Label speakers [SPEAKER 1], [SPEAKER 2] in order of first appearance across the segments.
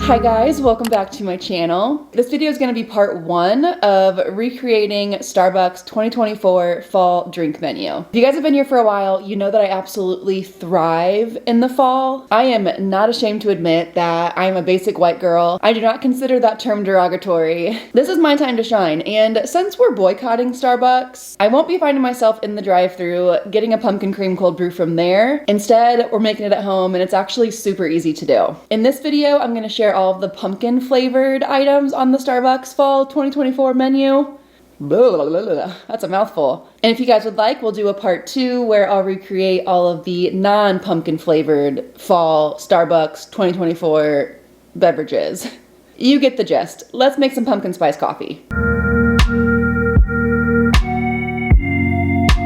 [SPEAKER 1] Hi guys, welcome back to my channel. This video is going to be part 1 of recreating Starbucks 2024 fall drink menu. If you guys have been here for a while, you know that I absolutely thrive in the fall. I am not ashamed to admit that I am a basic white girl. I do not consider that term derogatory. This is my time to shine, and since we're boycotting Starbucks, I won't be finding myself in the drive-thru getting a pumpkin cream cold brew from there. Instead, we're making it at home, and it's actually super easy to do. In this video, I'm going to share all of the pumpkin flavored items on the Starbucks fall 2024 menu. Blah, blah, blah, blah. That's a mouthful. And if you guys would like, we'll do a part 2 where I'll recreate all of the non-pumpkin flavored fall Starbucks 2024 beverages. You get the gist. Let's make some pumpkin spice coffee.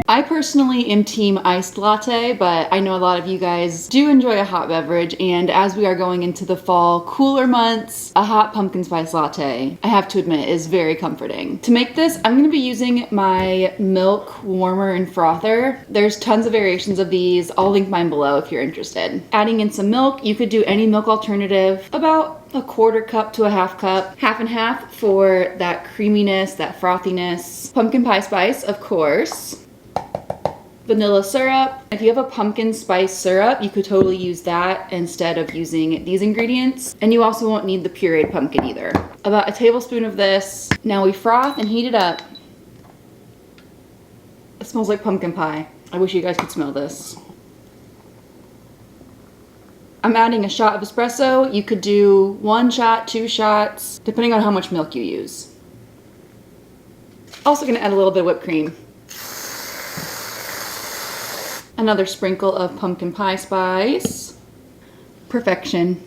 [SPEAKER 1] I personally am team iced latte, but I know a lot of you guys do enjoy a hot beverage, and as we are going into the fall cooler months, a hot pumpkin spice latte, I have to admit, is very comforting. To make this, I'm going to be using my milk warmer and frother. There's tons of variations of these. I'll link mine below if you're interested. Adding in some milk, you could do any milk alternative, about a 1/4 cup to a 1/2 cup, half and half for that creaminess, that frothiness. Pumpkin pie spice, of course. Vanilla syrup. If you have a pumpkin spice syrup, you could totally use that instead of using these ingredients. And you also won't need the pureed pumpkin either. About a tablespoon of this. Now we froth and heat it up. It smells like pumpkin pie. I wish you guys could smell this. I'm adding a shot of espresso. You could do 1 shot, 2 shots, depending on how much milk you use. Also gonna add a little bit of whipped cream. Another sprinkle of pumpkin pie spice. Perfection.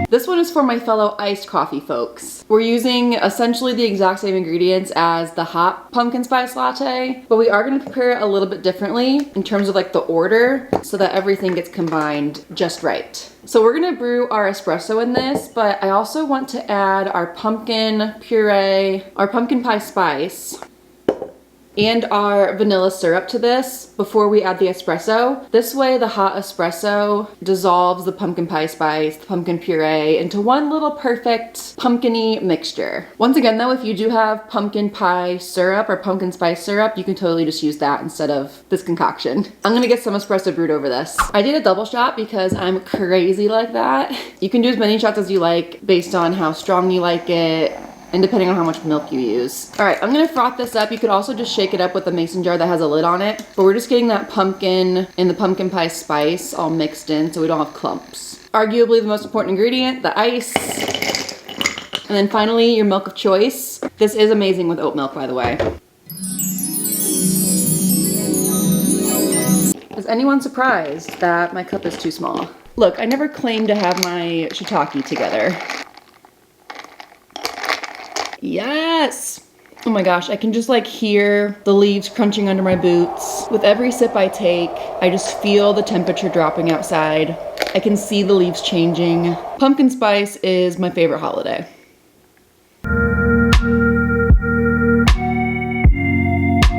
[SPEAKER 1] This one is for my fellow iced coffee folks. We're using essentially the exact same ingredients as the hot pumpkin spice latte, but we are going to prepare it a little bit differently in terms of like the order so that everything gets combined just right. So we're going to brew our espresso in this, but I also want to add our pumpkin puree, our pumpkin pie spice, and our vanilla syrup to this before we add the espresso. This way the hot espresso dissolves the pumpkin pie spice, the pumpkin puree into one little perfect pumpkin-y mixture. Once again though, if you do have pumpkin pie syrup or pumpkin spice syrup, you can totally just use that instead of this concoction. I'm gonna get some espresso brewed over this. I did a double shot because I'm crazy like that. You can do as many shots as you like based on how strong you like it, and depending on how much milk you use. All right, I'm gonna froth this up. You could also just shake it up with a mason jar that has a lid on it, but we're just getting that pumpkin and the pumpkin pie spice all mixed in so we don't have clumps. Arguably the most important ingredient, the ice. And then finally, your milk of choice. This is amazing with oat milk, by the way. Is anyone surprised that my cup is too small? Look, I never claimed to have my shiitake together. Yes! Oh my gosh, I can just like hear the leaves crunching under my boots. With every sip I take, I just feel the temperature dropping outside. I can see the leaves changing. Pumpkin spice is my favorite holiday.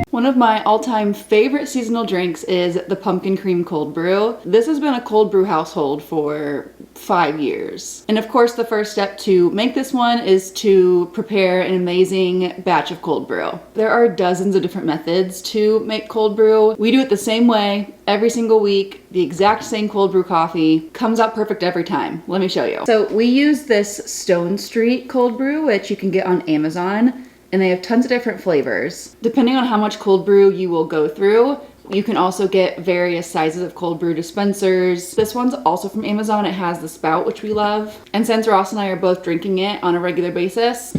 [SPEAKER 1] One of my all-time favorite seasonal drinks is the pumpkin cream cold brew. This has been a cold brew household for 5 years. And of course, the first step to make this one is to prepare an amazing batch of cold brew. There are dozens of different methods to make cold brew. We do it the same way every single week. The exact same cold brew coffee comes out perfect every time. Let me show you. So we use this Stone Street cold brew, which you can get on Amazon. And they have tons of different flavors. Depending on how much cold brew you will go through, you can also get various sizes of cold brew dispensers. This one's also from Amazon. It has the spout, which we love. And since Ross and I are both drinking it on a regular basis,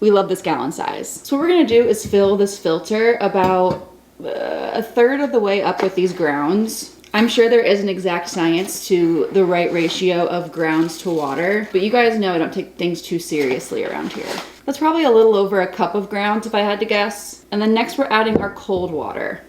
[SPEAKER 1] we love this gallon size. So what we're gonna do is fill this filter about a third of the way up with these grounds. I'm sure there is an exact science to the right ratio of grounds to water, but you guys know I don't take things too seriously around here. That's probably a little over a cup of grounds if I had to guess. And then next we're adding our cold water.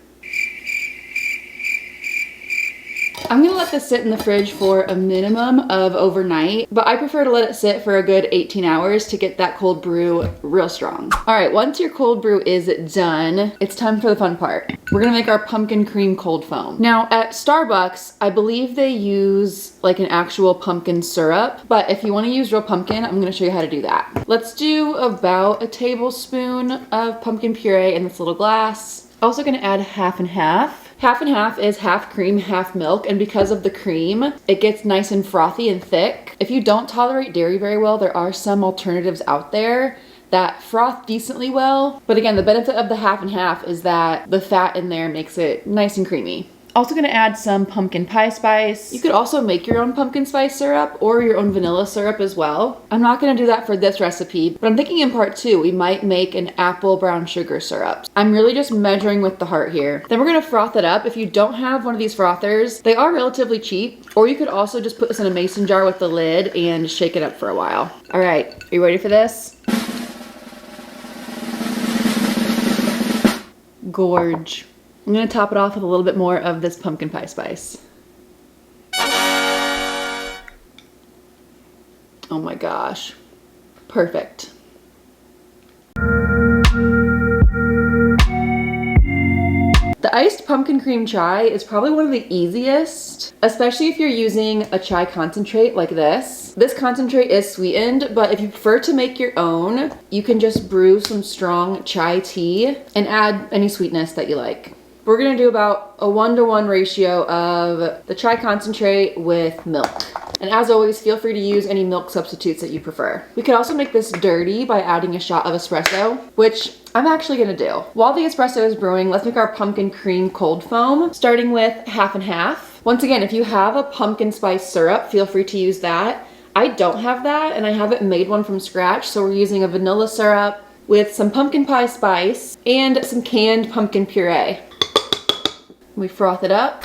[SPEAKER 1] I'm gonna let this sit in the fridge for a minimum of overnight, but I prefer to let it sit for a good 18 hours to get that cold brew real strong. All right, once your cold brew is done, it's time for the fun part. We're gonna make our pumpkin cream cold foam. Now at Starbucks, I believe they use like an actual pumpkin syrup, but if you wanna use real pumpkin, I'm gonna show you how to do that. Let's do about a tablespoon of pumpkin puree in this little glass. Also gonna add half and half. Half and half is half cream, half milk, and because of the cream, it gets nice and frothy and thick. If you don't tolerate dairy very well, there are some alternatives out there that froth decently well. But again, the benefit of the half and half is that the fat in there makes it nice and creamy. Also gonna add some pumpkin pie spice. You could also make your own pumpkin spice syrup or your own vanilla syrup as well. I'm not gonna do that for this recipe, but I'm thinking in part 2, we might make an apple brown sugar syrup. I'm really just measuring with the heart here. Then we're gonna froth it up. If you don't have one of these frothers, they are relatively cheap, or you could also just put this in a mason jar with the lid and shake it up for a while. All right, are you ready for this? Gorge. I'm gonna top it off with a little bit more of this pumpkin pie spice. Oh my gosh, perfect. The iced pumpkin cream chai is probably one of the easiest, especially if you're using a chai concentrate like this. This concentrate is sweetened, but if you prefer to make your own, you can just brew some strong chai tea and add any sweetness that you like. We're gonna do about a 1-to-1 ratio of the chai concentrate with milk. And as always, feel free to use any milk substitutes that you prefer. We could also make this dirty by adding a shot of espresso, which I'm actually gonna do. While the espresso is brewing, let's make our pumpkin cream cold foam, starting with half and half. Once again, if you have a pumpkin spice syrup, feel free to use that. I don't have that, and I haven't made one from scratch, so we're using a vanilla syrup with some pumpkin pie spice and some canned pumpkin puree. We froth it up.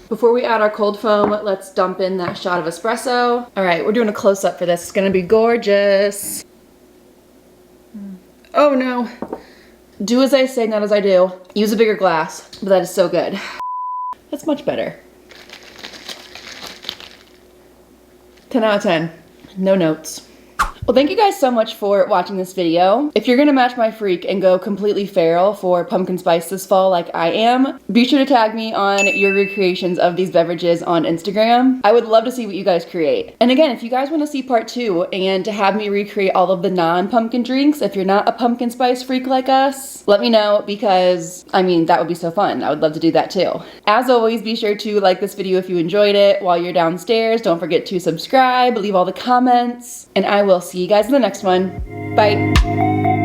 [SPEAKER 1] Before we add our cold foam, let's dump in that shot of espresso. All right, we're doing a close-up for this. It's gonna be gorgeous. Oh no. Do as I say, not as I do. Use a bigger glass, but that is so good. That's much better. 10 out of 10. No notes. Well, thank you guys so much for watching this video. If you're gonna match my freak and go completely feral for pumpkin spice this fall like I am, be sure to tag me on your recreations of these beverages on Instagram. I would love to see what you guys create. And again, if you guys wanna see part 2 and to have me recreate all of the non-pumpkin drinks, if you're not a pumpkin spice freak like us, let me know because, I mean, that would be so fun. I would love to do that too. As always, be sure to like this video if you enjoyed it. While you're downstairs, don't forget to subscribe, leave all the comments, and I will see you guys in the next one. Bye.